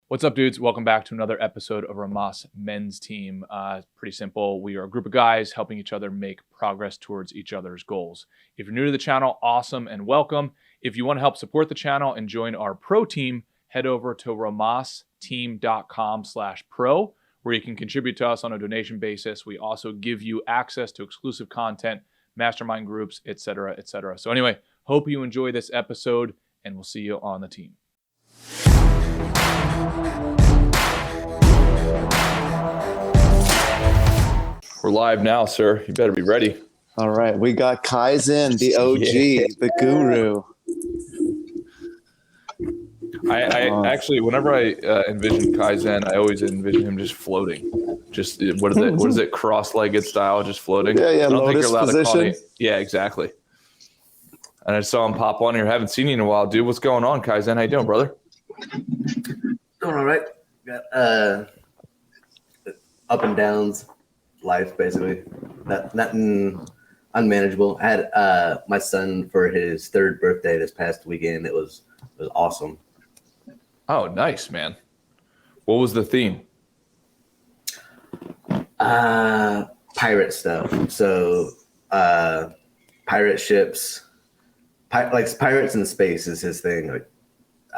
What's up, dudes? Welcome back to another episode of Rhomas Men's Team. Pretty simple. We are a group of guys helping each other make progress towards each other's goals. If you're new to the channel, awesome and welcome. If you want to help support the channel and join our pro team, head over to rhomasteam.com/pro, where you can contribute to us on a donation basis. We also give you access to exclusive content, mastermind groups, etc., etc. So anyway, hope you enjoy this episode, and we'll see you on the team. We're live now, sir. You better be ready. All right. We got Kaizen, the OG, the guru. I actually, whenever I envision Kaizen, I always envision him just floating. Just, what is it? Cross-legged style, just floating? Yeah, I don't think lotus you're allowed to call position. Yeah, exactly. And I saw him pop on here. Haven't seen you in a while, dude. What's going on, Kaizen? How you doing, brother? Doing all right. Got up and downs, life basically. Nothing unmanageable. I had my son for his third birthday this past weekend. It was awesome. Oh, nice, man. What was the theme? Pirate stuff. So pirate ships, like pirates in space is his thing. Like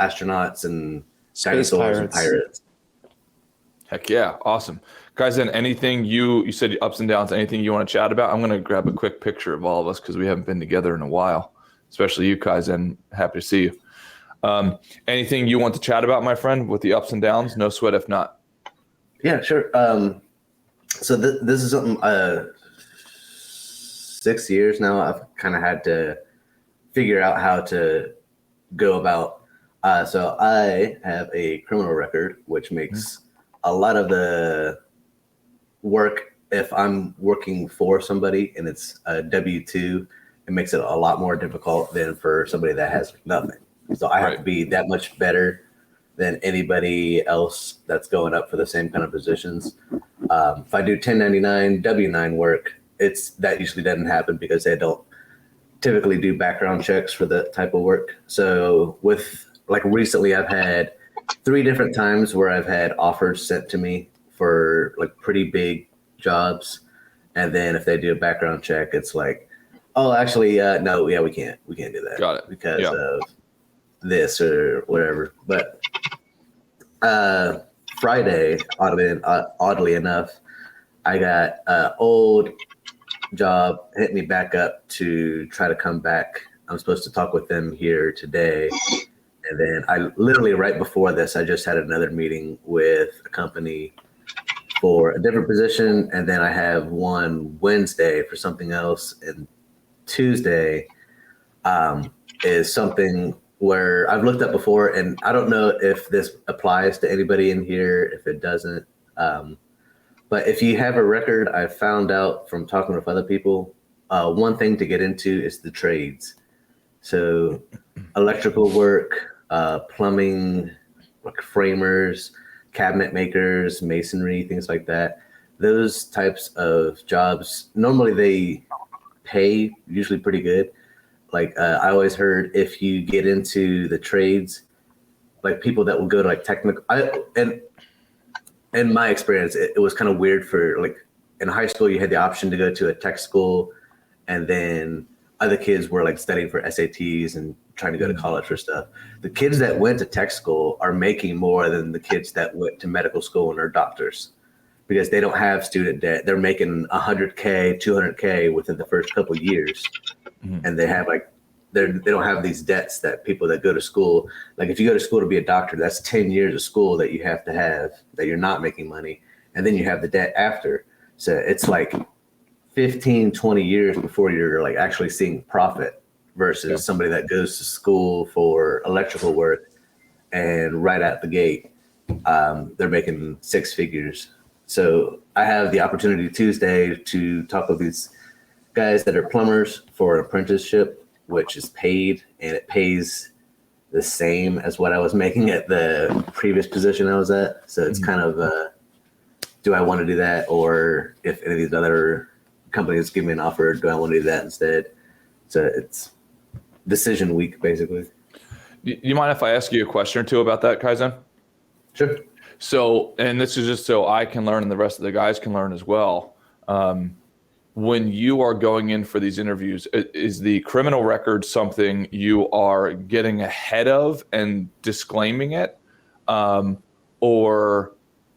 astronauts and dinosaurs and pirates. Heck yeah, awesome. Kaizen, anything you said ups and downs, anything you want to chat about? I'm going to grab a quick picture of all of us because we haven't been together in a while, especially you, Kaizen. Happy to see you. Anything you want to chat about, my friend, with the ups and downs? No sweat if not. Yeah, sure. So this is something 6 years now I've kind of had to figure out how to go about. So I have a criminal record, which makes a lot of the work, if I'm working for somebody and it's a W-2, it makes it a lot more difficult than for somebody that has nothing. So I have to be that much better than anybody else that's going up for the same kind of positions. If I do 1099 W-9 work, that usually doesn't happen because they don't typically do background checks for the type of work. So recently I've had 3 different times where I've had offers sent to me for like pretty big jobs. And then if they do a background check, it's like, oh, actually, no, yeah, we can't do that. Got it. Because of this or whatever. But Friday, oddly enough, I got an old job hit me back up to try to come back. I'm supposed to talk with them here today. And then I literally right before this, I just had another meeting with a company for a different position. And then I have one Wednesday for something else. And Tuesday is something where I've looked up before. And I don't know if this applies to anybody in here, if it doesn't. But if you have a record, I found out from talking with other people, one thing to get into is the trades. So electrical work, plumbing, like framers, cabinet makers, masonry, things like that. Those types of jobs, normally they pay usually pretty good. Like I always heard if you get into the trades, like people that will go to like technical, in my experience, it was kind of weird for like in high school, you had the option to go to a tech school and then other kids were like studying for SATs and trying to go to college for stuff. The kids that went to tech school are making more than the kids that went to medical school and are doctors because they don't have student debt. They're making $100K, $200K within the first couple of years. And they have they don't have these debts that people that go to school, like if you go to school to be a doctor, that's 10 years of school that you have to have that you're not making money. And then you have the debt after. So it's like 15, 20 years before you're like actually seeing profit versus somebody that goes to school for electrical work and right out the gate, they're making 6 figures. So I have the opportunity Tuesday to talk with these guys that are plumbers for an apprenticeship, which is paid, and it pays the same as what I was making at the previous position I was at. So it's kind of, do I want to do that? Or if any of these other companies give me an offer, do I want to do that instead? So it's decision week, basically. You mind if I ask you a question or two about that, Kaizen? Sure. So, and this is just so I can learn and the rest of the guys can learn as well. When you are going in for these interviews, is the criminal record something you are getting ahead of and disclaiming it? Or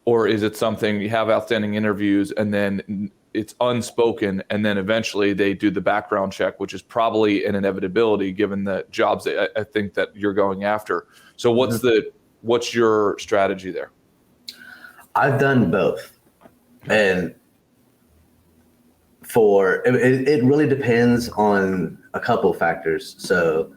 is it something you have outstanding interviews and then it's unspoken and then eventually they do the background check, which is probably an inevitability given the jobs that I think that you're going after. So what's your strategy there? I've done both. And it really depends on a couple of factors. So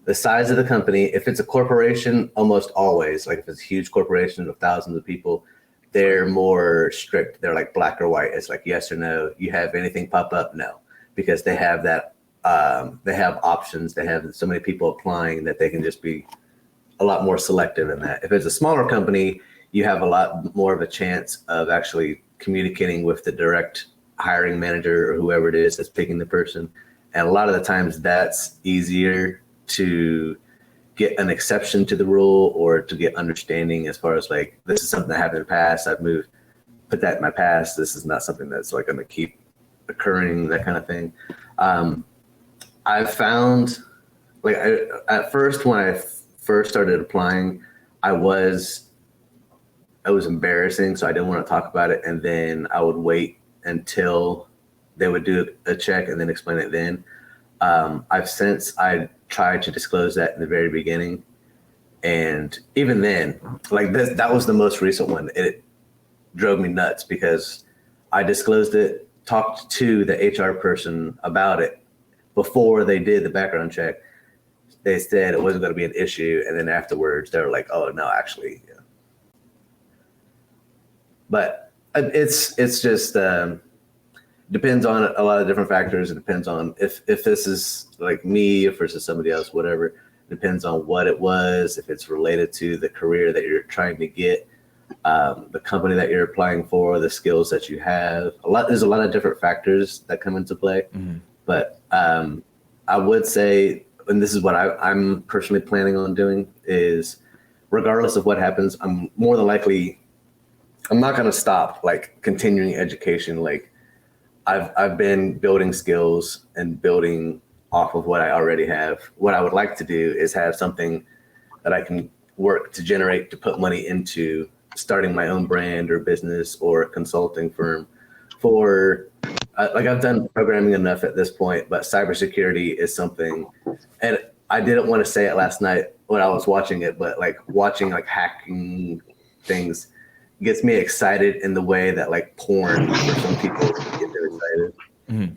the size of the company, if it's a corporation, almost always, like if it's a huge corporation of thousands of people, they're more strict. They're like black or white. It's like yes or no. You have anything pop up? No, because they have that. They have options. They have so many people applying that they can just be a lot more selective in that. If it's a smaller company, you have a lot more of a chance of actually communicating with the direct hiring manager or whoever it is that's picking the person. And a lot of the times that's easier to get an exception to the rule or to get understanding as far as like, this is something that happened in the past. Put that in my past. This is not something that's like going to keep occurring, that kind of thing. I've found like at first, when I first started applying, it was embarrassing. So I didn't want to talk about it. And then I would wait until they would do a check and then explain it then. I tried to disclose that in the very beginning. And even then, like that was the most recent one. It drove me nuts because I disclosed it, talked to the HR person about it before they did the background check. They said it wasn't going to be an issue. And then afterwards they were like, oh no, actually. Yeah. But it's just depends on a lot of different factors. It depends on if this is like me versus somebody else, whatever. It depends on what it was, if it's related to the career that you're trying to get, the company that you're applying for, the skills that you have. There's a lot of different factors that come into play. Mm-hmm. But I would say, and this is what I'm personally planning on doing, is regardless of what happens, I'm more than likely I'm not going to stop like continuing education. Like I've been building skills and building off of what I already have. What I would like to do is have something that I can work to generate, to put money into starting my own brand or business or consulting firm for like I've done programming enough at this point, but cybersecurity is something, and I didn't want to say it last night when I was watching it, but like watching like hacking things gets me excited in the way that like porn for some people get really excited. Mm-hmm.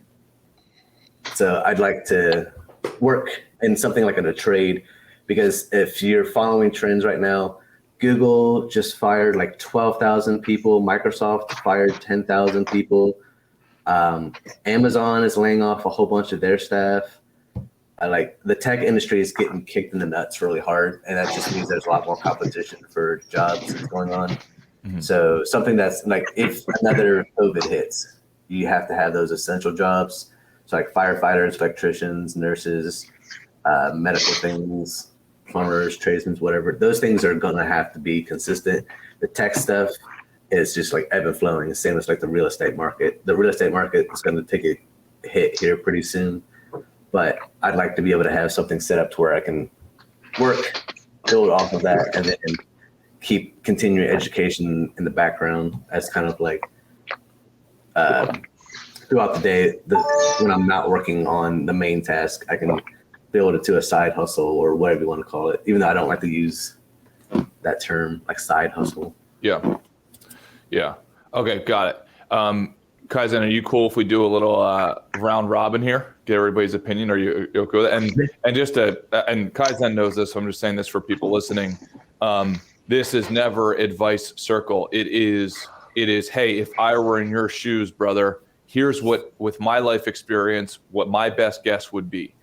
So I'd like to work in something like in a trade, because if you're following trends right now, Google just fired like 12,000 people. Microsoft fired 10,000 people. Amazon is laying off a whole bunch of their staff. Like the tech industry is getting kicked in the nuts really hard. And that just means there's a lot more competition for jobs going on. Mm-hmm. So something that's like, if another COVID hits, you have to have those essential jobs. So like firefighters, electricians, nurses, medical things, plumbers, tradesmen, whatever. Those things are going to have to be consistent. The tech stuff is just like ebb and flowing. The same as like the real estate market. The real estate market is going to take a hit here pretty soon. But I'd like to be able to have something set up to where I can work, build off of that, and then keep continuing education in the background as kind of like throughout the day, when I'm not working on the main task, I can build it to a side hustle or whatever you want to call it, even though I don't like to use that term, like side hustle. Yeah. Yeah. Okay. Got it. Kaizen, are you cool if we do a little round robin here? Get everybody's opinion. Are you okay with it? And just and Kaizen knows this, so I'm just saying this for people listening. This is never advice circle. It is, hey, if I were in your shoes, brother, here's what, with my life experience, what my best guess would be.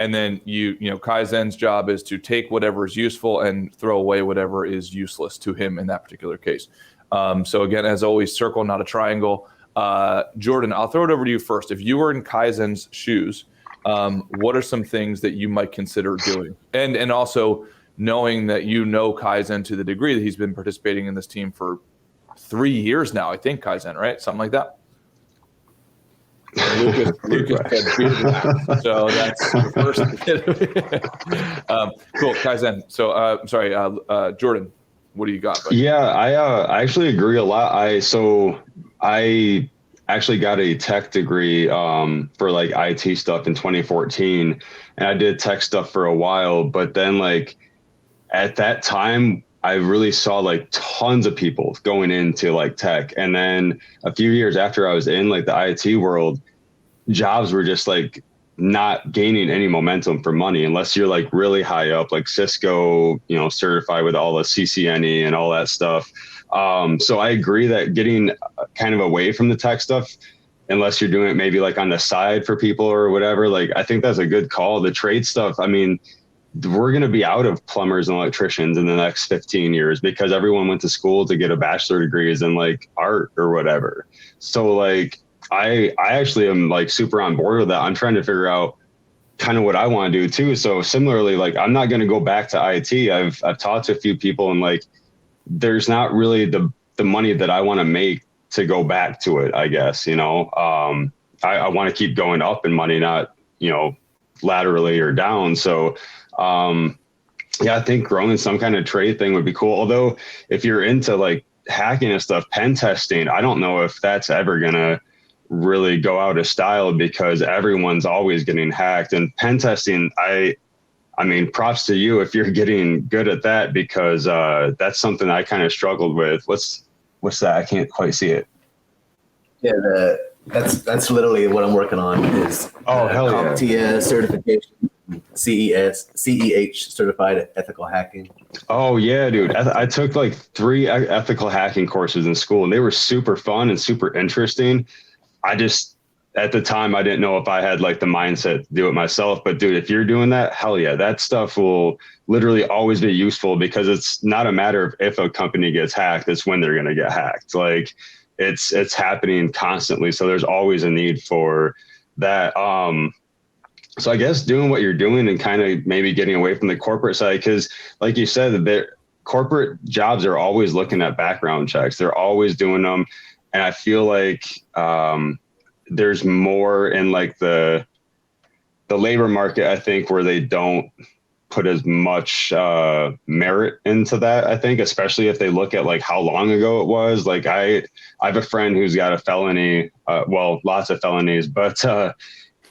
And then you know, Kaizen's job is to take whatever is useful and throw away whatever is useless to him in that particular case. So again, as always, circle, not a triangle. Jordan, I'll throw it over to you first. If you were in Kaizen's shoes, what are some things that you might consider doing? And also knowing that you know Kaizen to the degree that he's been participating in this team for 3 years now, I think, Kaizen, right? Something like that. Lucas said beard wax. So that's the first. Cool, Kaizen. So I'm sorry, Jordan, what do you got, buddy? Yeah, I actually agree a lot. I actually got a tech degree for like IT stuff in 2014, and I did tech stuff for a while. But then like at that time, I really saw like tons of people going into like tech, and then a few years after I was in like the IT world, jobs were just like not gaining any momentum for money unless you're like really high up, like Cisco, certified with all the CCNE and all that stuff. So I agree that getting kind of away from the tech stuff, unless you're doing it maybe like on the side for people or whatever, like I think that's a good call. The trade stuff, I mean, we're going to be out of plumbers and electricians in the next 15 years because everyone went to school to get a bachelor degrees in like art or whatever. So like, I actually am like super on board with that. I'm trying to figure out kind of what I want to do too. So similarly, like I'm not going to go back to IT. I've talked to a few people and like, there's not really the money that I want to make to go back to it, I guess, I want to keep going up in money, not, laterally or down. So, yeah, I think growing some kind of trade thing would be cool. Although if you're into like hacking and stuff, pen testing, I don't know if that's ever going to really go out of style because everyone's always getting hacked. And pen testing, I mean, props to you if you're getting good at that because that's something I kind of struggled with. What's that? I can't quite see it. Yeah, that's literally what I'm working on is CompTIA certification, CEH certified ethical hacking. Oh yeah, dude. I took like 3 ethical hacking courses in school and they were super fun and super interesting. At the time, I didn't know if I had like the mindset to do it myself, but dude, if you're doing that, hell yeah, that stuff will literally always be useful because it's not a matter of if a company gets hacked, it's when they're going to get hacked. Like it's happening constantly. So there's always a need for that. So I guess doing what you're doing and kind of maybe getting away from the corporate side, because like you said, that corporate jobs are always looking at background checks. They're always doing them. And I feel like there's more in like the labor market, I think, where they don't put as much merit into that, I think, especially if they look at like how long ago it was. Like I have a friend who's got a felony, lots of felonies, but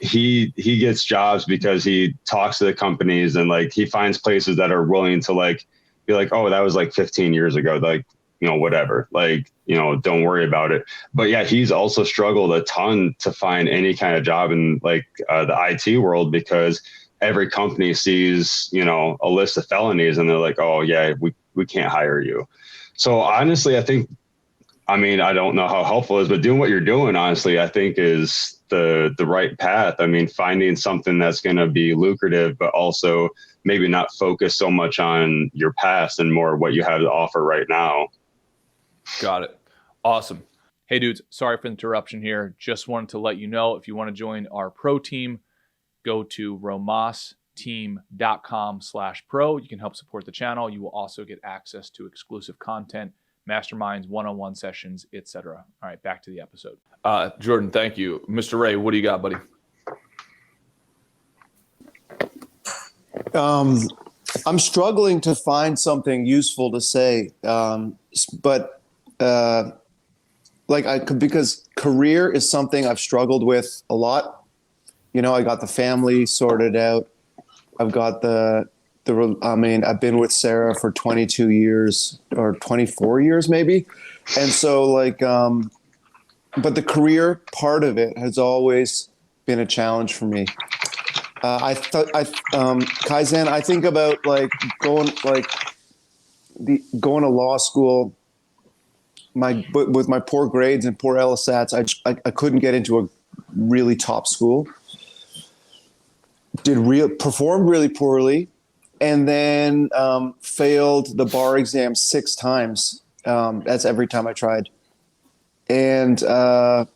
he gets jobs because he talks to the companies and like he finds places that are willing to like be like, oh, that was like 15 years ago. Like, whatever, like, don't worry about it. But yeah, he's also struggled a ton to find any kind of job in like the IT world because every company sees, a list of felonies and they're like, oh yeah, we can't hire you. So honestly, I don't know how helpful it is, but doing what you're doing, honestly, I think is the right path. I mean, finding something that's going to be lucrative, but also maybe not focus so much on your past and more what you have to offer right now. Got it. Awesome. Hey, dudes, sorry for the interruption here. Just wanted to let you know if you want to join our pro team, go to romasteam.com/pro. You can help support the channel. You will also get access to exclusive content, masterminds, one-on-one sessions, etc. All right, back to the episode. Jordan, thank you. Mr. Ray, what do you got, buddy? I'm struggling to find something useful to say, but because career is something I've struggled with a lot. I got the family sorted out. I've got I've been with Sarah for 22 years or 24 years maybe. And so but the career part of it has always been a challenge for me. Kaizen, I think about going to law school. With my poor grades and poor LSATs, I couldn't get into a really top school. Performed really poorly, and then failed the bar exam 6 times. That's every time I tried, and so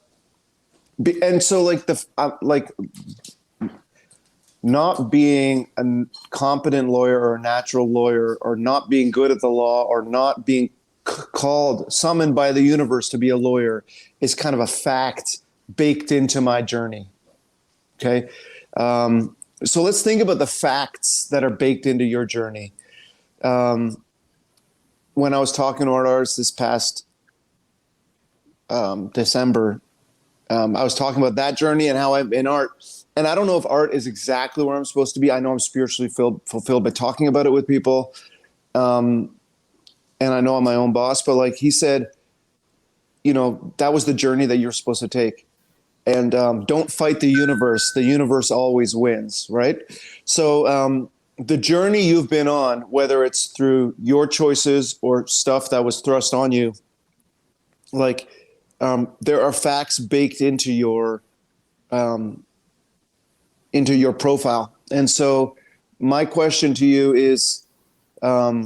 not being a competent lawyer or a natural lawyer, or not being good at the law, or not being summoned by the universe to be a lawyer is kind of a fact baked into my journey. Okay. So let's think about the facts that are baked into your journey. When I was talking to artists this past December, I was talking about that journey and how I'm in art. And I don't know if art is exactly where I'm supposed to be. I know I'm spiritually fulfilled by talking about it with people. And I know I'm my own boss, but like he said, that was the journey that you're supposed to take. And don't fight the universe. The universe always wins, right? So the journey you've been on, whether it's through your choices or stuff that was thrust on you, like there are facts baked into your profile. And so my question to you is, are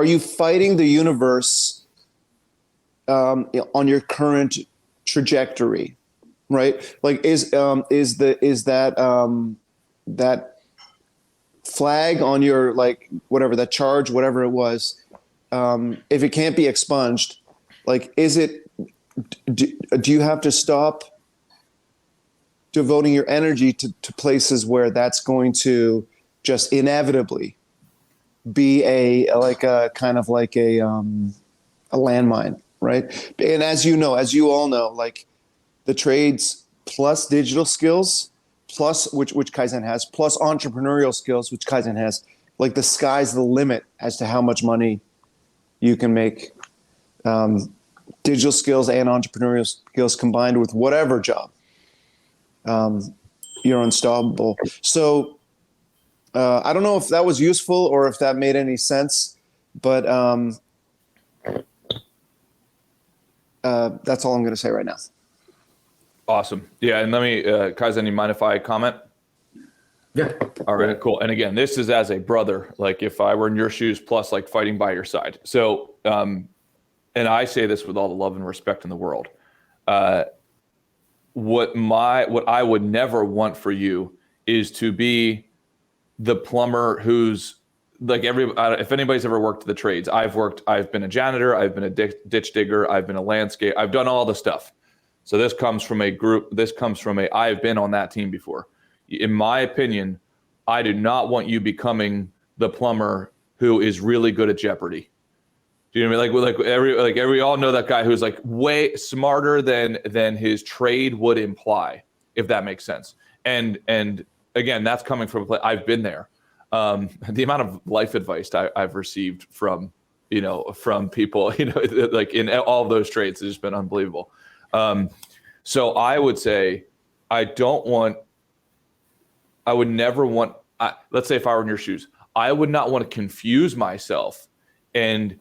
you fighting the universe on your current trajectory, right? Like is that flag on your, like, whatever, that charge, whatever it was, if it can't be expunged, like, do you have to stop devoting your energy to places where that's going to just inevitably be a landmine, right? And as you all know, like the trades plus digital skills, plus which Kaizen has, plus entrepreneurial skills, which Kaizen has, like the sky's the limit as to how much money you can make. Digital skills and entrepreneurial skills combined with whatever job, you're unstoppable. So I don't know if that was useful or if that made any sense, but that's all I'm going to say right now. Awesome. Yeah. And let me, Kaizen, you mind if I comment? Yeah. All right, cool. And again, this is as a brother, like if I were in your shoes, plus like fighting by your side. So, and I say this with all the love and respect in the world. What I would never want for you is to be the plumber who's like if anybody's ever worked the trades, I've been a janitor, I've been a ditch digger, I've been a landscape, I've done all the stuff. So this comes from I've been on that team before. In my opinion, I do not want you becoming the plumber who is really good at Jeopardy. Do you know what I mean? We all know that guy who's like way smarter than his trade would imply, if that makes sense. And again, that's coming from a place I've been there. The amount of life advice I've received from people, like in all of those trades has just been unbelievable. So I would say I would never want, let's say if I were in your shoes, I would not want to confuse myself and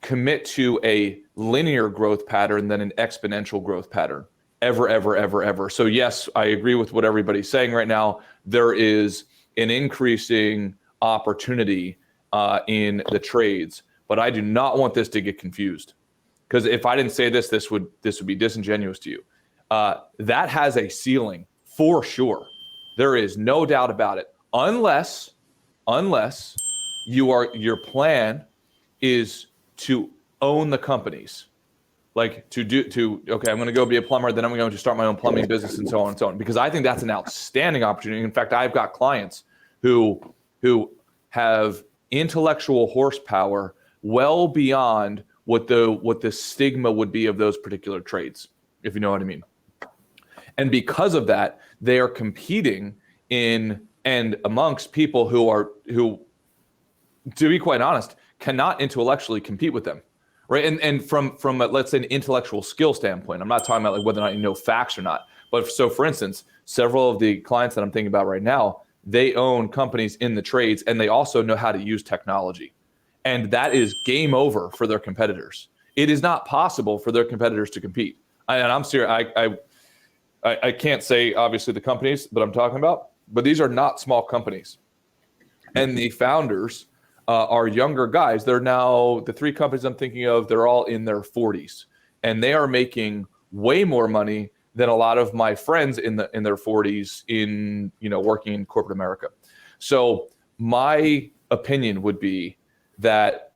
commit to a linear growth pattern than an exponential growth pattern ever. So yes, I agree with what everybody's saying right now. There is an increasing opportunity in the trades, but I do not want this to get confused. Because if I didn't say this would be disingenuous to you. That has a ceiling for sure. There is no doubt about it. Unless your plan is to own the companies, like okay, I'm going to go be a plumber, then I'm going to start my own plumbing business, and so on and so on. Because I think that's an outstanding opportunity. In fact, I've got clients who have intellectual horsepower well beyond what the stigma would be of those particular trades, if you know what I mean. And because of that, they are competing in and amongst people who, to be quite honest, cannot intellectually compete with them, right? And from let's say an intellectual skill standpoint, I'm not talking about like whether or not you know facts or not. But so, for instance, several of the clients that I'm thinking about right now, they own companies in the trades, and they also know how to use technology. And that is game over for their competitors. It is not possible for their competitors to compete. And I'm serious. I can't say obviously the companies that I'm talking about, but these are not small companies. And the founders are younger guys. They're now, the three companies I'm thinking of, they're all in their 40s. And they are making way more money than a lot of my friends in their 40s in, working in corporate America. So my opinion would be that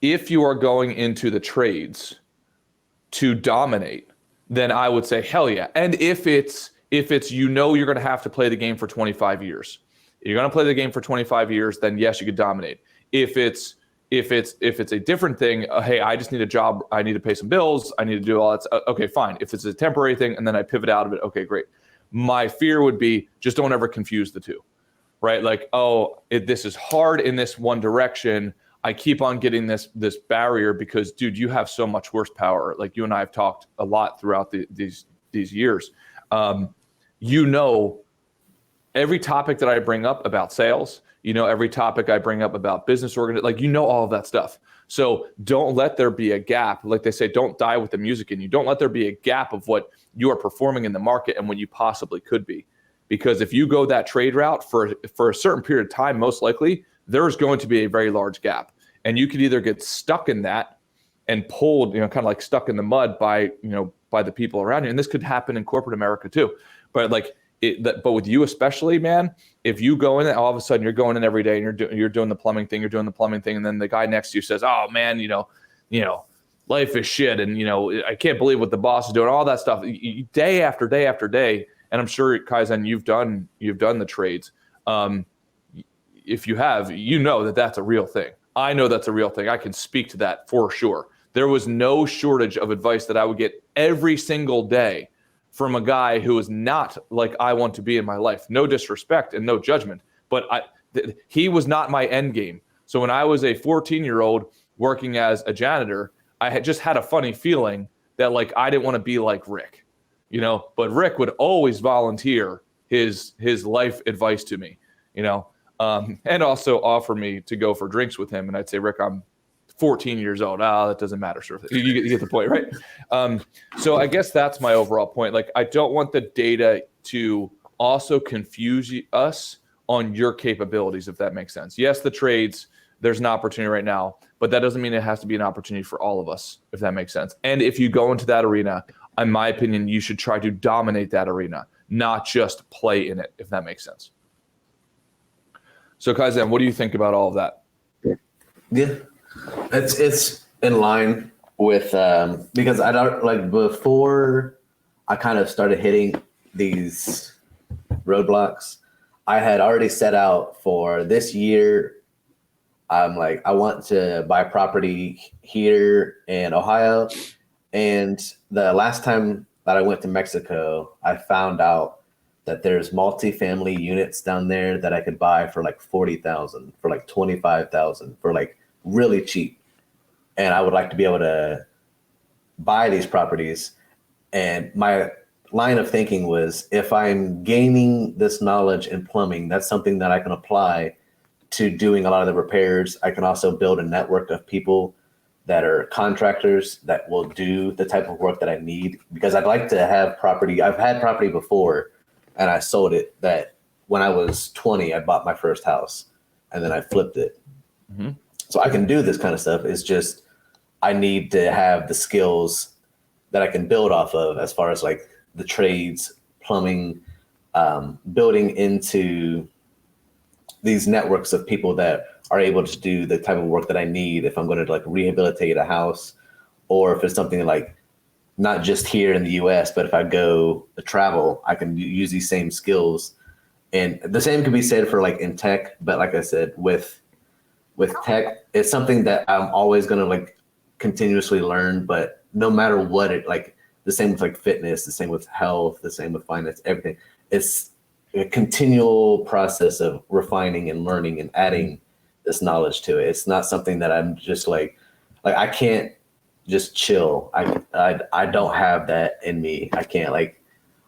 if you are going into the trades to dominate, then I would say hell yeah. And if it's you're going to have to play the game for 25 years. You're going to play the game for 25 years, then yes, you could dominate. If it's a different thing, hey, I just need a job, I need to pay some bills, I need to do all that stuff, okay, fine. If it's a temporary thing and then I pivot out of it, okay, great. My fear would be just don't ever confuse the two, right? Like, this is hard in this one direction. I keep on getting this barrier because, dude, you have so much horsepower. Like you and I have talked a lot throughout these years. Every topic that I bring up about sales, every topic I bring up about business organization, all of that stuff. So don't let there be a gap. Like they say, don't die with the music in you. Don't let there be a gap of what you are performing in the market and what you possibly could be. Because if you go that trade route for a certain period of time, most likely there's going to be a very large gap. And you could either get stuck in that and pulled, kind of like stuck in the mud by the people around you. And this could happen in corporate America too. But but with you especially, man, if you go in and all of a sudden you're going in every day and you're doing the plumbing thing, and then the guy next to you says, "Oh man, life is shit," and I can't believe what the boss is doing, all that stuff, day after day after day. And I'm sure, Kaizen, you've done the trades. If you have, that's a real thing. I know that's a real thing. I can speak to that for sure. There was no shortage of advice that I would get every single day from a guy who is not like I want to be in my life. No disrespect and no judgment, but he was not my end game. So when I was a 14-year-old working as a janitor, I had just had a funny feeling that I didn't want to be like Rick, but Rick would always volunteer his life advice to me, and also offer me to go for drinks with him. And I'd say, Rick, I'm 14 years old. That doesn't matter. Sort of thing. You get the point, right? So I guess that's my overall point. I don't want the data to also confuse us on your capabilities, if that makes sense. Yes, the trades, there's an opportunity right now, but that doesn't mean it has to be an opportunity for all of us, if that makes sense. And if you go into that arena, in my opinion, you should try to dominate that arena, not just play in it, if that makes sense. So Kaizen, what do you think about all of that? Yeah, it's in line with because I don't before I kind of started hitting these roadblocks. I had already set out for this year. I want to buy property here in Ohio, and the last time that I went to Mexico, I found out that there's multifamily units down there that I could buy for $40,000, for $25,000, for really cheap. And I would like to be able to buy these properties. And my line of thinking was, if I'm gaining this knowledge in plumbing, that's something that I can apply to doing a lot of the repairs. I can also build a network of people that are contractors that will do the type of work that I need, because I'd like to have property. I've had property before and I sold it. That when I was 20, I bought my first house and then I flipped it. Mm-hmm. So I can do this kind of stuff. It's just, I need to have the skills that I can build off of, as far as the trades, plumbing, building into these networks of people that are able to do the type of work that I need if I'm going to rehabilitate a house, or if it's something not just here in the US, but if I go to travel, I can use these same skills. And the same can be said for in tech, but like I said, with tech, it's something that I'm always going to continuously learn, but no matter what the same with fitness, the same with health, the same with finance, everything. It's a continual process of refining and learning and adding this knowledge to it. It's not something that I'm just I can't just chill. I don't have that in me. I can't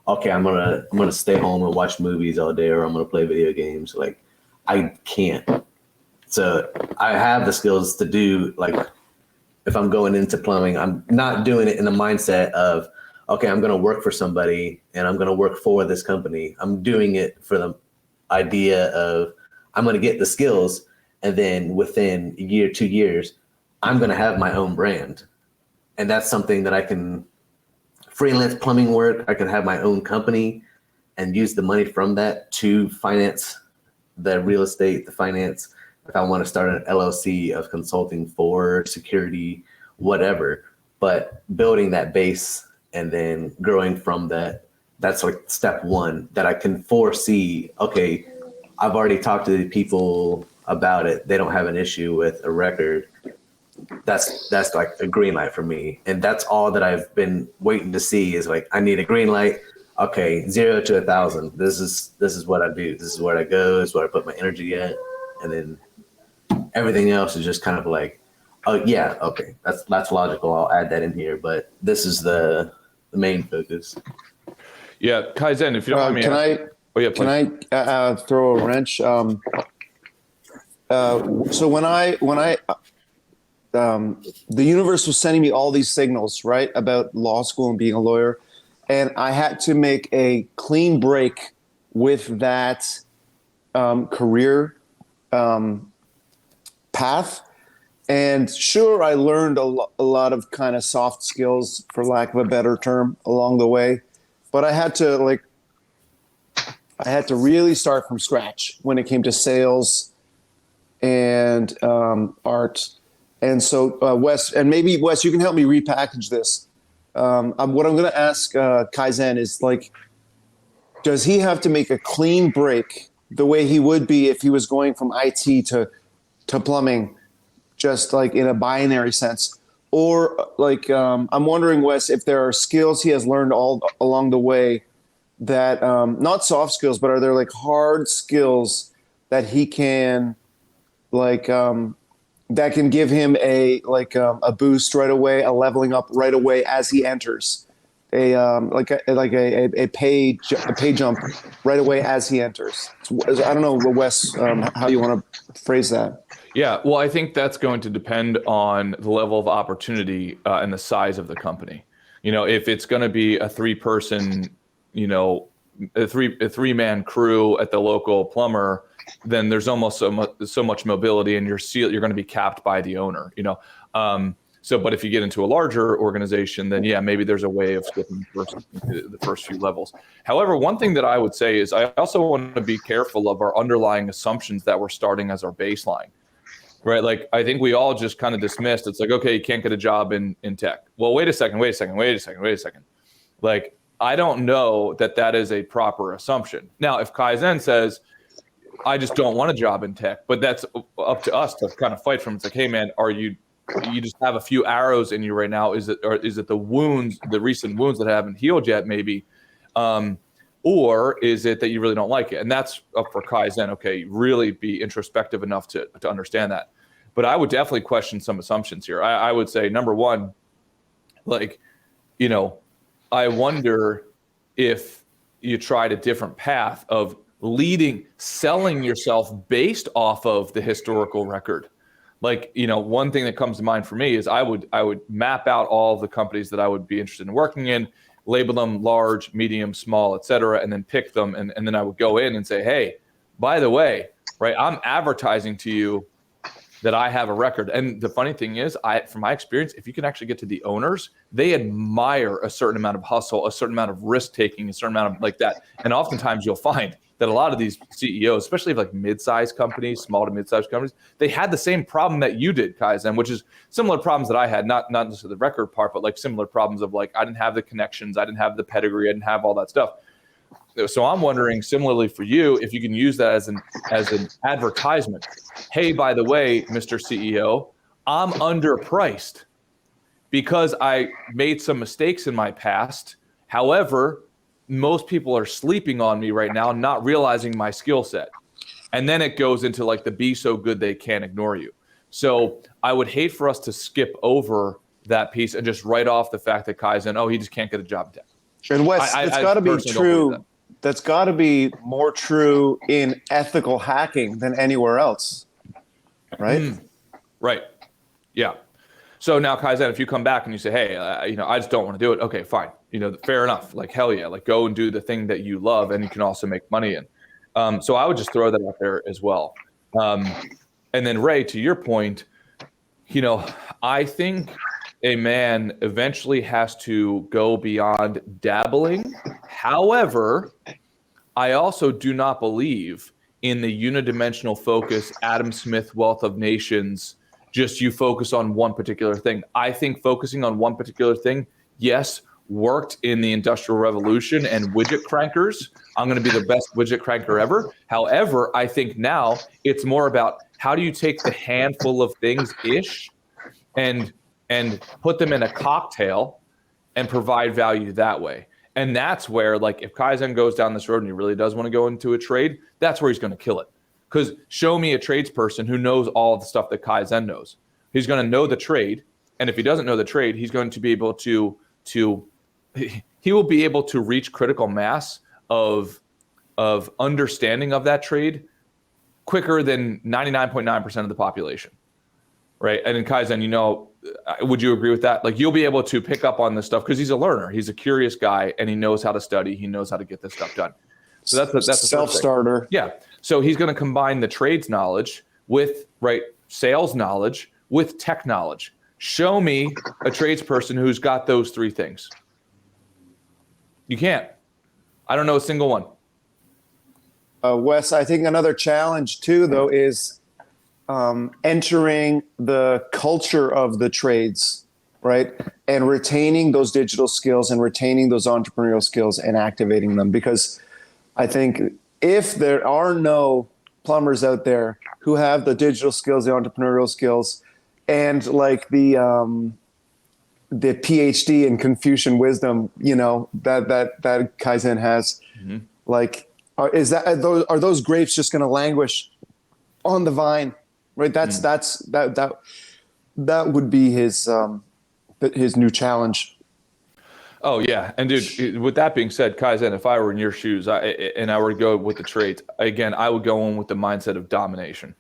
okay, I'm gonna stay home and watch movies all day, or I'm gonna play video games. I can't. So I have the skills to do if I'm going into plumbing, I'm not doing it in the mindset of, okay, I'm going to work for somebody and I'm going to work for this company. I'm doing it for the idea of, I'm going to get the skills, and then within a year, 2 years, I'm going to have my own brand. And that's something that I can freelance plumbing work. I can have my own company and use the money from that to finance the real estate, the finance. If I want to start an LLC of consulting for security, whatever, but building that base and then growing from that, that's like step one that I can foresee. Okay, I've already talked to the people about it. They don't have an issue with a record. That's like a green light for me. And that's all that I've been waiting to see is like, I need a green light. Okay, 0 to 1,000. This is what I do. This is where I go. This is where I put my energy at. And then everything else is just kind of like, oh yeah, okay, that's logical. I'll add that in here. But this is the main focus. Yeah, Kaizen, if you don't mind me asking. Can I throw a wrench? So when the universe was sending me all these signals, right, about law school and being a lawyer, and I had to make a clean break with that career path. And sure, I learned a lot of kind of soft skills, for lack of a better term, along the way. But I had to really start from scratch when it came to sales and art. And so Wes, and maybe Wes, you can help me repackage this. What I'm going to ask Kaizen is like, does he have to make a clean break the way he would be if he was going from IT to plumbing, just like in a binary sense? Or like, I'm wondering, Wes, if there are skills he has learned all along the way that, not soft skills, but are there like hard skills that he can like, that can give him a boost right away, a leveling up right away as he enters, a pay jump right away as he enters. I don't know, Wes, how you want to phrase that. Yeah, well, I think that's going to depend on the level of opportunity and the size of the company. You know, if it's going to be a 3-person, you know, a three-man crew at the local plumber, then there's almost so much mobility, and you're going to be capped by the owner. You know, but if you get into a larger organization, then yeah, maybe there's a way of skipping the first few levels. However, one thing that I would say is I also want to be careful of our underlying assumptions that we're starting as our baseline. Right. Like, I think we all just kind of dismissed. It's like, okay, you can't get a job in tech. Well, wait a second. Like, I don't know that is a proper assumption. Now, if Kaizen says, I just don't want a job in tech, but that's up to us to kind of fight from. It's like, hey man, you just have a few arrows in you right now? Is it the wounds, the recent wounds that haven't healed yet, maybe? Or is it that you really don't like it? And that's up for Kaizen. Okay, really be introspective enough to understand that. But I would definitely question some assumptions here. I would say, number one, like, you know, I wonder if you tried a different path of selling yourself based off of the historical record. Like, you know, one thing that comes to mind for me is I would map out all the companies that I would be interested in working in, label them large, medium, small, et cetera, and then pick them. And then I would go in and say, hey, by the way, right, I'm advertising to you that I have a record. And the funny thing is, from my experience, if you can actually get to the owners, they admire a certain amount of hustle, a certain amount of risk taking, a certain amount of like that. And oftentimes you'll find that a lot of these CEOs, especially like mid-sized companies, small to mid-sized companies, they had the same problem that you did, Kaizen, which is similar problems that I had, not just the record part, but like similar problems of like, I didn't have the connections, I didn't have the pedigree, I didn't have all that stuff. So I'm wondering, similarly for you, if you can use that as an advertisement. Hey, by the way, Mr. CEO, I'm underpriced because I made some mistakes in my past. However, most people are sleeping on me right now, not realizing my skill set. And then it goes into like the be so good they can't ignore you. So I would hate for us to skip over that piece and just write off the fact that Kaizen, he just can't get a job in tech. And Wes, it's got to be true. That's got to be more true in ethical hacking than anywhere else, right? Right. Yeah. So now, Kaizen, if you come back and you say, hey, I just don't want to do it. Okay, fine. Fair enough. Like, hell yeah. Like, go and do the thing that you love and you can also make money in. So I would just throw that out there as well. And then, Ray, to your point, I think a man eventually has to go beyond dabbling. However, I also do not believe in the unidimensional focus, Adam Smith Wealth of Nations, just you focus on one particular thing. I think focusing on one particular thing, yes, worked in the Industrial Revolution and widget crankers. I'm going to be the best widget cranker ever. However, I think now it's more about how do you take the handful of things-ish and put them in a cocktail and provide value that way. And that's where, like, if Kaizen goes down this road and he really does want to go into a trade, that's where he's going to kill it. Because show me a tradesperson who knows all of the stuff that Kaizen knows. He's going to know the trade. And if he doesn't know the trade, he's going to be able he will be able to reach critical mass of understanding of that trade quicker than 99.9% of the population. Right. And in Kaizen, would you agree with that? Like, you'll be able to pick up on this stuff because he's a learner. He's a curious guy and he knows how to study. He knows how to get this stuff done. So that's a self-starter. Yeah. So he's going to combine the trades knowledge with sales knowledge with tech knowledge. Show me a tradesperson who's got those three things. You can't. I don't know a single one. Wes, I think another challenge too, though, is entering the culture of the trades, right? And retaining those digital skills and retaining those entrepreneurial skills and activating them. Because I think if there are no plumbers out there who have the digital skills, the entrepreneurial skills, and like the PhD in Confucian wisdom, that Kaizen has, like, are those grapes just going to languish on the vine? Right. That would be his new challenge. Oh yeah. And dude, with that being said, Kaizen, if I were in your shoes and I were to go with the trades, again, I would go in with the mindset of domination.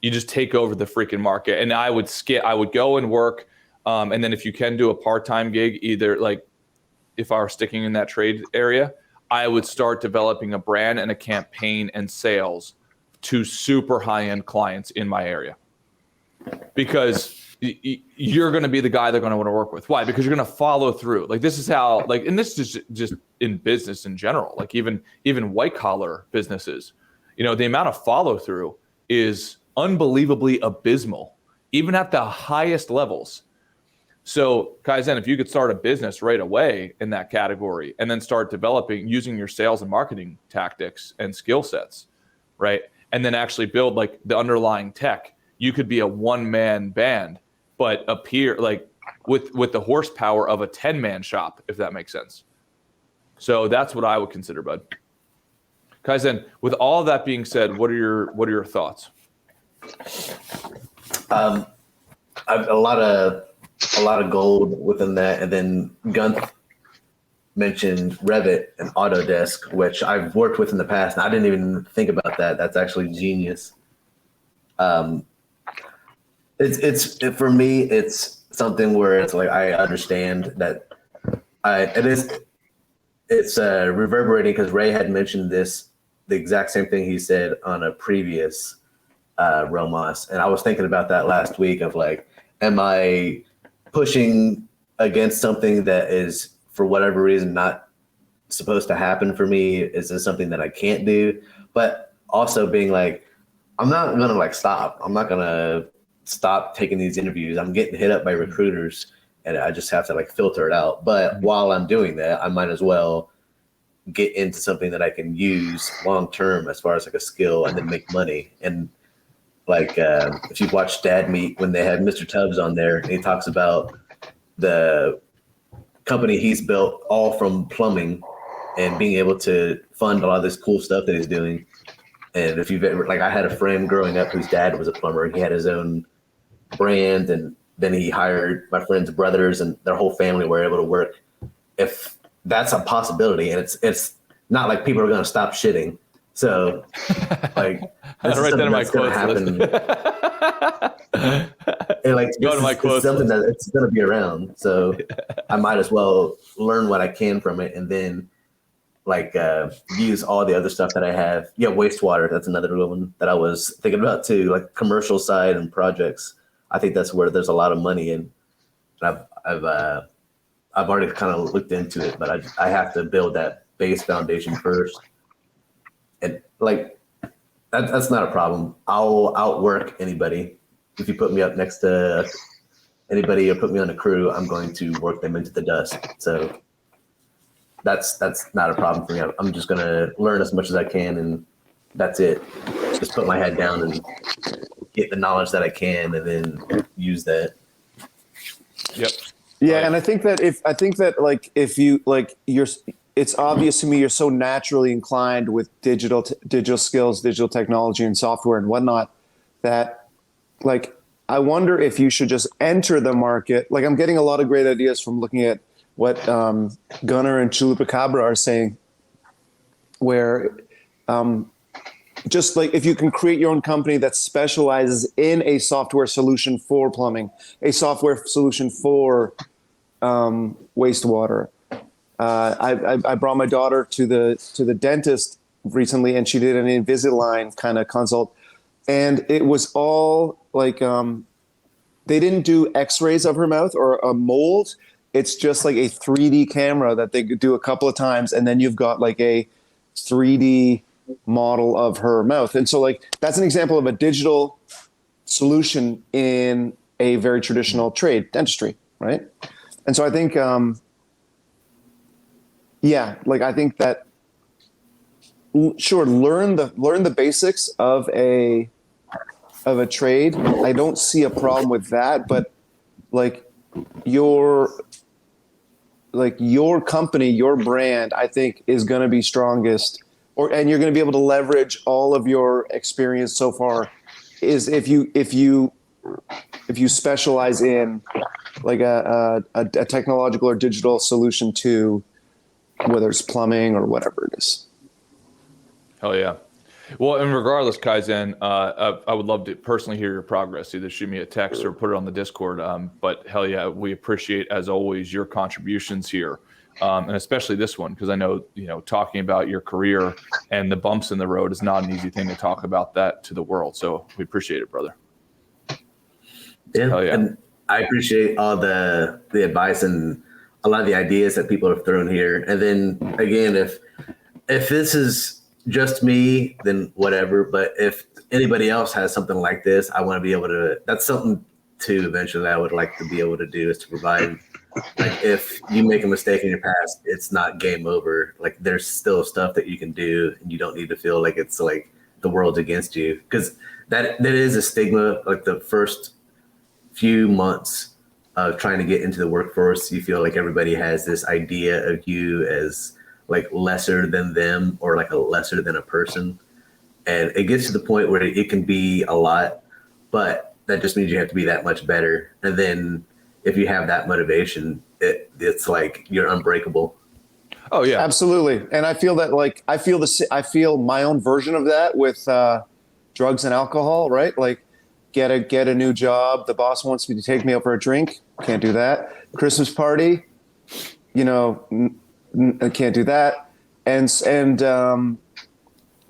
You just take over the freaking market. And I would go and work. And then if you can do a part-time gig, either like if I were sticking in that trade area, I would start developing a brand and a campaign and sales to super high-end clients in my area, because you're going to be the guy they're going to want to work with. Why? Because you're going to follow through. Like, this is how, like, and this is just in business in general, like even white collar businesses, the amount of follow through is unbelievably abysmal, even at the highest levels. So Kaizen, if you could start a business right away in that category and then start developing using your sales and marketing tactics and skill sets, right? And then actually build like the underlying tech, you could be a one-man band, but appear like with the horsepower of a 10-man shop, if that makes sense. So that's what I would consider, bud. Kaizen, with all of that being said, what are your thoughts? I've a lot of gold within that, and then Gunth mentioned Revit and Autodesk, which I've worked with in the past, and I didn't even think about that. That's actually genius. It's for me, it's something where it's like I understand that it's reverberating, because Ray had mentioned this, the exact same thing he said on a previous Rhomas, and I was thinking about that last week of like, am I pushing against something that is, for whatever reason, not supposed to happen for me? Is this something that I can't do? But also being like, I'm not going to like stop. I'm not going to stop taking these interviews. I'm getting hit up by recruiters and I just have to like filter it out. But while I'm doing that, I might as well get into something that I can use long-term as far as like a skill, and then make money. And like, if you've watched Dad Meet, when they had Mr. Tubbs on there, and he talks about the company he's built all from plumbing and being able to fund a lot of this cool stuff that he's doing. And if you've ever, like, I had a friend growing up whose dad was a plumber, and he had his own brand, and then he hired my friend's brothers, and their whole family were able to work. If that's a possibility, and it's not like people are going to stop shitting. So like, this is something that's going to happen. And like, it's something that it's going to be around. So I might as well learn what I can from it, and then like use all the other stuff that I have. Yeah, wastewater. That's another one that I was thinking about too, like commercial side and projects. I think that's where there's a lot of money in. I've already kind of looked into it, but I have to build that base foundation first. And like, that's not a problem. I'll outwork anybody. If you put me up next to anybody or put me on a crew, I'm going to work them into the dust. So that's not a problem for me. I'm just going to learn as much as I can, and that's it. Just put my head down and get the knowledge that I can, and then use that. Yep. Yeah, and I think that if you like it's obvious to me you're so naturally inclined with digital skills, digital technology, and software and whatnot that like I wonder if you should just enter the market. Like I'm getting a lot of great ideas from looking at what Gunnar and Chupacabra are saying, where just like if you can create your own company that specializes in a software solution for plumbing, a software solution for wastewater. I brought my daughter to the dentist recently, and she did an Invisalign kind of consult, and it was all like they didn't do X-rays of her mouth or a mold. It's just like a 3D camera that they could do a couple of times, and then you've got like a 3D model of her mouth. And so like that's an example of a digital solution in a very traditional trade, dentistry, right? And so I think I think that sure, learn the basics of a trade. I don't see a problem with that, but like your company, your brand, I think is going to be strongest, and you're going to be able to leverage all of your experience so far is if you specialize in like a technological or digital solution to whether it's plumbing or whatever it is. Hell yeah. Well, and regardless, Kaizen, I would love to personally hear your progress. Either shoot me a text or put it on the Discord. But hell yeah, we appreciate, as always, your contributions here. And especially this one, because I know, talking about your career and the bumps in the road is not an easy thing to talk about that to the world. So we appreciate it, brother. Yeah. Hell yeah. And I appreciate all the advice and a lot of the ideas that people have thrown here. And then again, if this is just me, then whatever. But if anybody else has something like this, I want to be able to, that's something too eventually I would like to be able to do, is to provide, like, if you make a mistake in your past, it's not game over. Like there's still stuff that you can do, and you don't need to feel like it's like the world's against you. Because that is a stigma. Like the first few months of trying to get into the workforce, you feel like everybody has this idea of you as like lesser than them, or like a lesser than a person. And it gets to the point where it can be a lot, but that just means you have to be that much better. And then if you have that motivation, it's like you're unbreakable. Oh yeah, absolutely. And I feel that I feel my own version of that with drugs and alcohol, right? Like get a new job. The boss wants me to take me out for a drink. Can't do that. Christmas party, I can't do that. And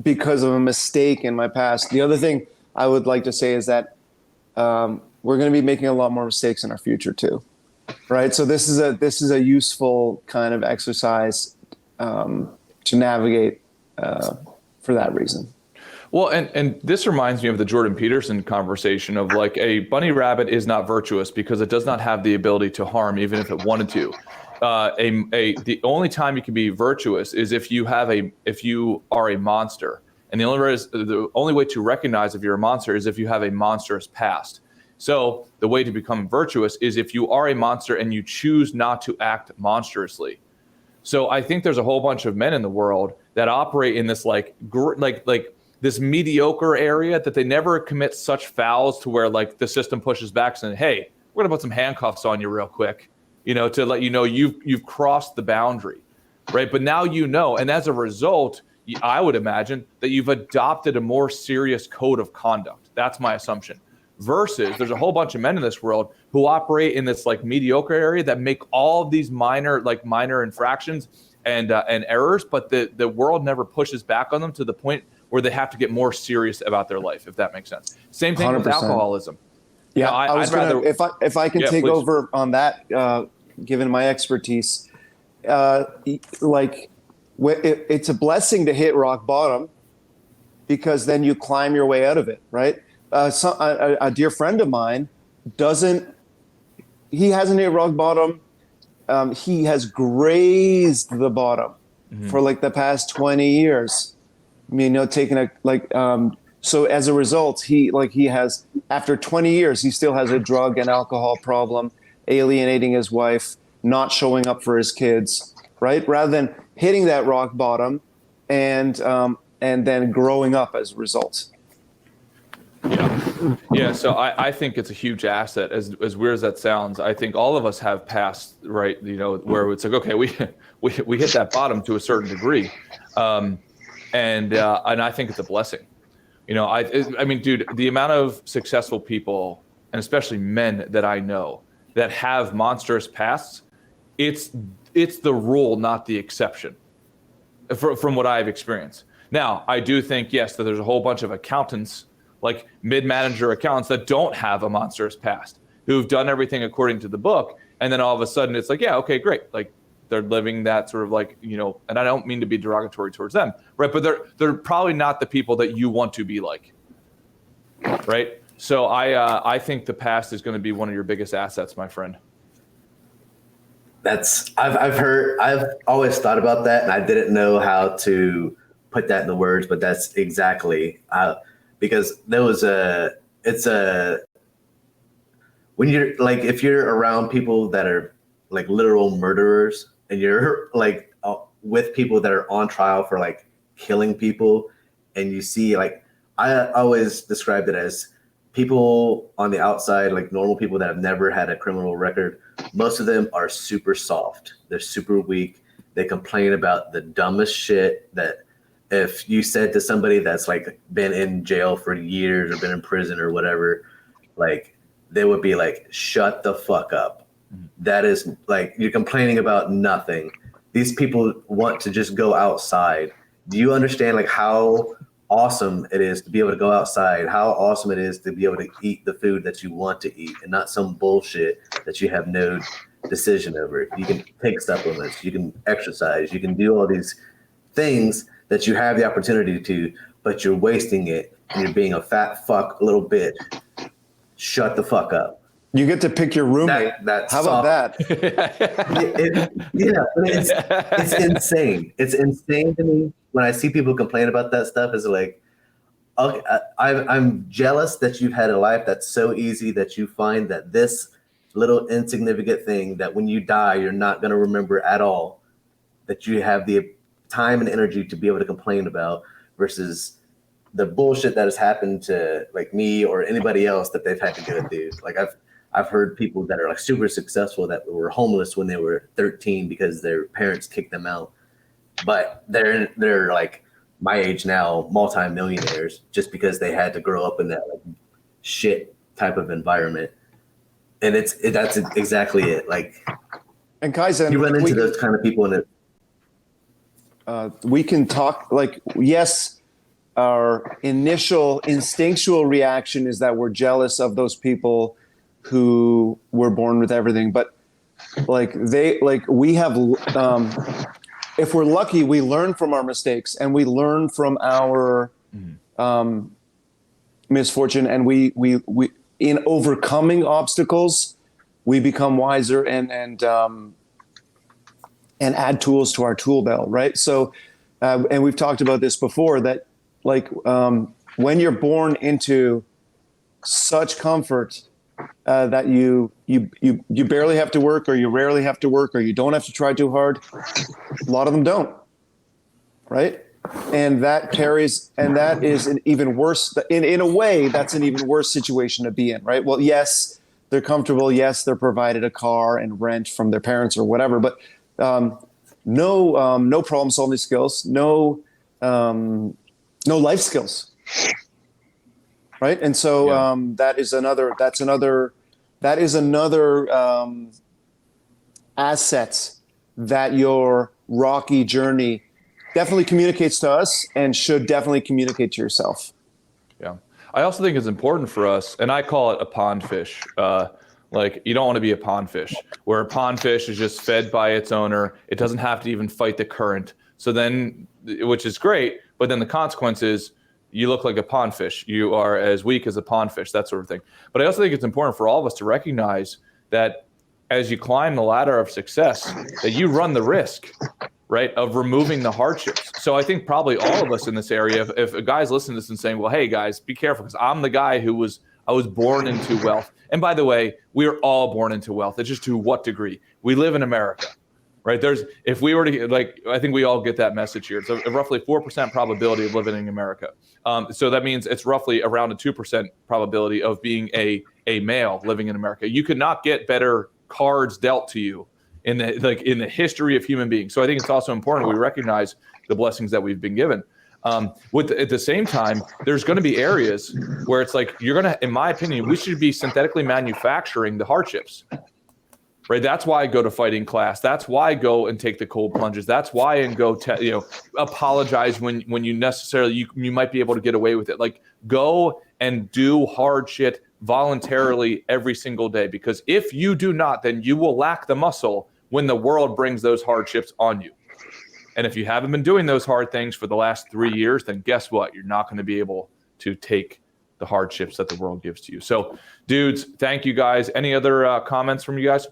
because of a mistake in my past. The other thing I would like to say is that we're going to be making a lot more mistakes in our future too, right? So this is a useful kind of exercise to navigate for that reason. Well, and this reminds me of the Jordan Peterson conversation of like a bunny rabbit is not virtuous because it does not have the ability to harm, even if it wanted to. The only time you can be virtuous is if you are a monster, and the only way to recognize if you're a monster is if you have a monstrous past. So the way to become virtuous is if you are a monster and you choose not to act monstrously. So I think there's a whole bunch of men in the world that operate in this like this mediocre area that they never commit such fouls to where like the system pushes back saying, hey, we're gonna put some handcuffs on you real quick, to let you know you've crossed the boundary, right? But now and as a result, I would imagine that you've adopted a more serious code of conduct. That's my assumption. Versus there's a whole bunch of men in this world who operate in this like mediocre area that make all of these minor infractions and errors, but the world never pushes back on them to the point where they have to get more serious about their life, if that makes sense. Same thing 100%. With alcoholism. Yeah, No, I was I'd gonna, rather. if I can Yeah, take please. over on that, given my expertise, like it's a blessing to hit rock bottom because then you climb your way out of it, right? A dear friend of mine he hasn't hit rock bottom. He has grazed the bottom for like the past 20 years. I mean, taking so as a result, he has, after 20 years, he still has a drug and alcohol problem, alienating his wife, not showing up for his kids, right? Rather than hitting that rock bottom and then growing up as a result. Yeah, so I think it's a huge asset. As weird as that sounds, I think all of us have passed, right? Where it's like, okay, we hit that bottom to a certain degree, and I think it's a blessing. I mean, dude, the amount of successful people, and especially men that I know that have monstrous pasts, it's the rule, not the exception, from what I've experienced. Now, I do think, yes, that there's a whole bunch of accountants, like mid-manager accountants, that don't have a monstrous past, who've done everything according to the book, and then all of a sudden it's like, yeah, okay, great, like they're living that sort of like, and I don't mean to be derogatory towards them, right? But they're probably not the people that you want to be like, right? So I think the past is going to be one of your biggest assets, my friend. I've always thought about that, and I didn't know how to put that in the words, but that's exactly because when you're like, if you're around people that are like literal murderers, and you're like with people that are on trial for like killing people, and you see, like, I always described it as people on the outside, like normal people that have never had a criminal record. Most of them are super soft. They're super weak. They complain about the dumbest shit that if you said to somebody that's like been in jail for years or been in prison or whatever, like they would be like, shut the fuck up. That is like, you're complaining about nothing. These people want to just go outside. Do you understand like how awesome it is to be able to go outside, how awesome it is to be able to eat the food that you want to eat and not some bullshit that you have no decision over? You can take supplements, you can exercise, you can do all these things that you have the opportunity to, but you're wasting it and you're being a fat fuck little bitch. Shut the fuck up. You get to pick your roommate. How about that? It's insane. It's insane to me when I see people complain about that stuff. Is like, okay, I'm jealous that you've had a life that's so easy that you find that this little insignificant thing that when you die you're not going to remember at all, that you have the time and energy to be able to complain about, versus the bullshit that has happened to like me or anybody else that they've had to go through. Like I've heard people that are like super successful that were homeless when they were 13 because their parents kicked them out, but they're like my age now, multi-millionaires, just because they had to grow up in that like shit type of environment. And that's exactly it. Like, and Kaizen, you run into those kind of people in it. We can talk like, yes, our initial instinctual reaction is that we're jealous of those people who were born with everything, but we have, if we're lucky, we learn from our mistakes and we learn from our misfortune, and we in overcoming obstacles, we become wiser and add tools to our tool belt, right? So, and we've talked about this before, that like when you're born into such comfort that you barely have to work, or you rarely have to work, or you don't have to try too hard, a lot of them don't, right? And that carries, and that is an even worse, in a way, that's an even worse situation to be in, right? Well, yes, they're comfortable. Yes, they're provided a car and rent from their parents or whatever, but no problem solving skills, no life skills, right? And so that is another asset that your rocky journey definitely communicates to us, and should definitely communicate to yourself. Yeah. I also think it's important for us, and I call it a pond fish. Like, you don't want to be a pond fish, where a pond fish is just fed by its owner. It doesn't have to even fight the current. So then, which is great, but then the consequence is you look like a pond fish. You are as weak as a pond fish, that sort of thing. But I also think it's important for all of us to recognize that as you climb the ladder of success, that you run the risk, right, of removing the hardships. So I think probably all of us in this area, if a guy's listening to this and saying, well, hey guys, be careful, because I'm the guy I was born into wealth. And by the way, we are all born into wealth. It's just to what degree. We live in America, right? If we were to like, I think we all get that message here. It's a roughly 4% probability of living in America. So that means it's roughly around a 2% probability of being a male living in America. You could not get better cards dealt to you in the history of human beings. So I think it's also important we recognize the blessings that we've been given. At the same time, there's going to be areas where it's like in my opinion, we should be synthetically manufacturing the hardships. Right. That's why I go to fighting class. That's why I go and take the cold plunges. That's why I go apologize when you necessarily you might be able to get away with it. Like, go and do hard shit voluntarily every single day, because if you do not, then you will lack the muscle when the world brings those hardships on you. And if you haven't been doing those hard things for the last 3 years, then guess what? You're not going to be able to take the hardships that the world gives to you. So, dudes, thank you guys. Any other comments from you guys?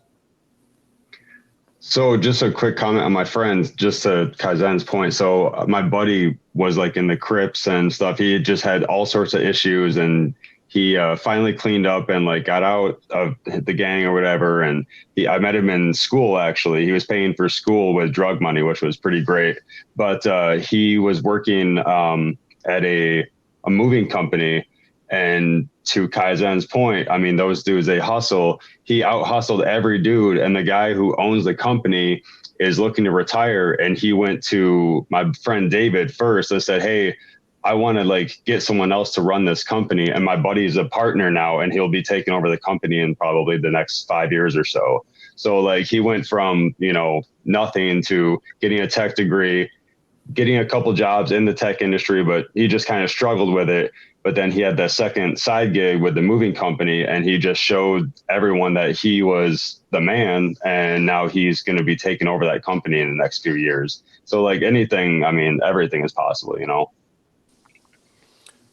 So just a quick comment on my friends, just to Kaizen's point. So my buddy was like in the Crips and stuff. He just had all sorts of issues, and he finally cleaned up and like got out of the gang or whatever. And I met him in school, actually. He was paying for school with drug money, which was pretty great. But he was working at a moving company. And to Kaizen's point, I mean, those dudes, they hustle. He out hustled every dude. And the guy who owns the company is looking to retire. And he went to my friend David first and said, hey, I want to like get someone else to run this company. And my buddy's a partner now, and he'll be taking over the company in probably the next 5 years or so. So like he went from, nothing to getting a tech degree, getting a couple jobs in the tech industry, but he just kind of struggled with it. But then he had that second side gig with the moving company, and he just showed everyone that he was the man. And now he's going to be taking over that company in the next few years. So like anything, I mean, everything is possible,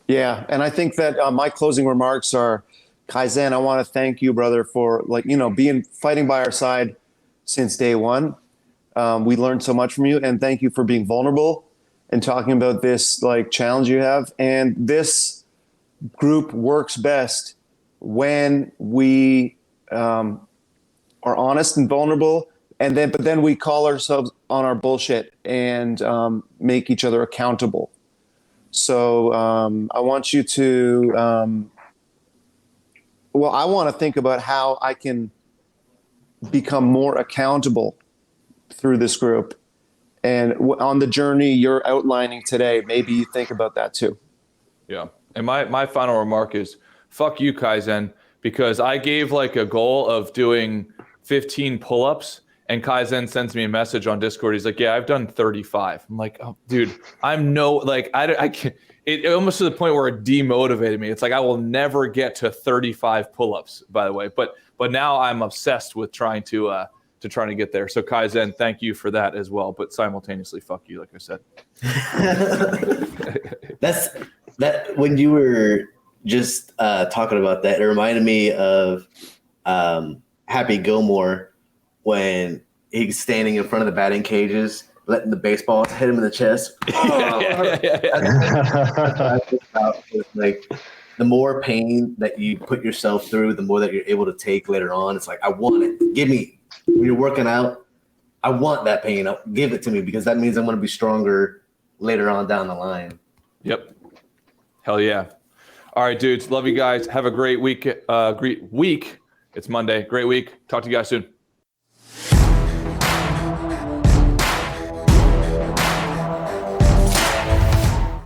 Yeah. And I think that my closing remarks are, Kaizen, I want to thank you, brother, for fighting by our side since day one. We learned so much from you, and thank you for being vulnerable and talking about this like challenge you have. And this group works best when we are honest and vulnerable, but then we call ourselves on our bullshit and make each other accountable. So I want you to, I want to think about how I can become more accountable through this group. And on the journey you're outlining today, maybe you think about that too. Yeah. And my final remark is, fuck you, Kaizen, because I gave like a goal of doing 15 pull-ups, and Kaizen sends me a message on Discord. He's like, yeah, I've done 35. I'm like, oh, dude, I can't. It almost to the point where it demotivated me. It's like, I will never get to 35 pull-ups, by the way. But now I'm obsessed with trying to get there. So Kaizen, thank you for that as well. But simultaneously, fuck you, like I said. That when you were just talking about that, it reminded me of Happy Gilmore when he's standing in front of the batting cages, letting the baseballs hit him in the chest. Like, the more pain that you put yourself through, the more that you're able to take later on. It's like, I want it. Give me, when you're working out, I want that pain. Give it to me, because that means I'm going to be stronger later on down the line. Yep. Hell yeah. All right, dudes. Love you guys. Have a great week. Great week. It's Monday. Great week. Talk to you guys soon.